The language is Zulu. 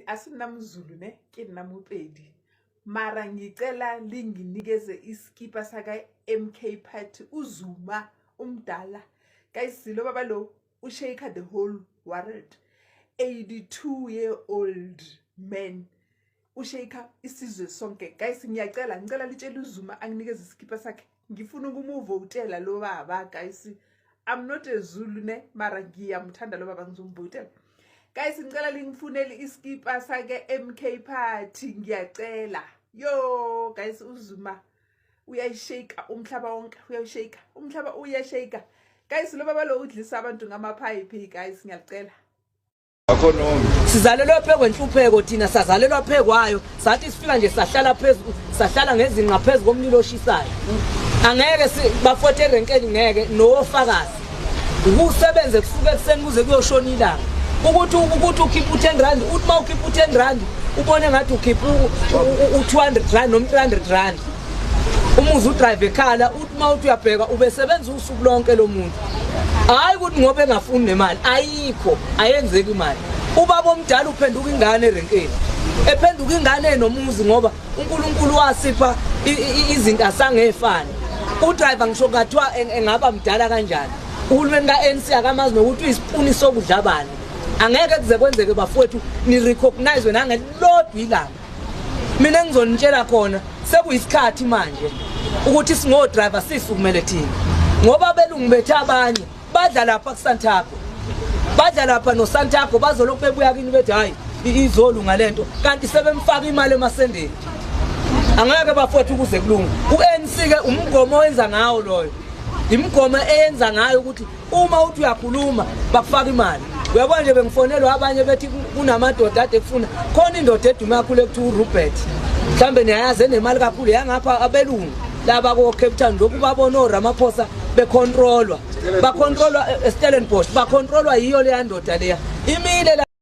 asinamzulu ne ke namupedi mara ngicela linginikeze iskipa saka MK Party uZuma umdala guys silo baba lo ushake the whole world 82-year-old man ushake isizwe sonke guys ngicela litshela uZuma anginikeze iskipa sakhe ngifuna ukumuvotela lo baba guys I'm not a Zulu ne mara ngiyamthanda lo baba ngizombotela guys ngicela lingifunele iskipa sake MK Party ngiyacela yo guys uZuma uyayishake umhlaba wonke uyayishake umhlaba uyashake guys lo baba lo udlisa abantu ngamapipe guys ngiyacela sizalelwa phe kwenhlupheko thina sazalelwa phe kwayo sathi sifika nje sahlala phezulu sahlala ngezinqa phezulu komlilo oshisayo angeke bafothe erenkeni ngeke nofakazi ukusebenze kusuka ekseni kuze kuyoshona ilanga ukuthi ukhipha u10 rand uthi mawukhipha u10 rand ubone ngathi ukhipha u200 rand noma 300 rand umuzi udrive ekhala uthi mawuthi uyabheka ubesebenza usuku lonke lo muntu hayi ukuthi ngoba engafuni nemali ayikho ayenzeki imali ubaba omdala uphenduka ingane erenkeni ephenduka ingane nomuzi ngoba uNkulunkulu wasipha izinto asangefani udriver ngisho ngathiwa engaba mdala kanjani uhulumeni kaNC akamazi nokuthi uyisipuni sokudla bani angeke kuze kwenzeke bafowethu ni recognize nangelodwa ilanga mina ngizonitshela khona sekuyisikhathi manje ukuthi singo driver sisukumele thina ngoba belungu bethu abanye badla lapha kuSantago badla lapha noSantago bazolokhu bebuya kini bethi hayi izolunga lento kanti sebemfaka imali emasendeni angeke bafowethu kuze kulunga uNC ke umgomo wenza ngawo loyo imgomo eyenza ngayo ukuthi uma uthi uyakhuluma bakufaka imali uyabona nje bengifonelwa abanye bethi kunamadoda ade kufuna khona indoda edume kakhulu ekuthiwa uRobert mhlambe niyayazi enemali kakhulu yangapha abelungu laba ko Cape Town lokhu babona oRamaphosa bacontrolwa Stellenbosch bacontrolwa yiyo le ndoda leya imile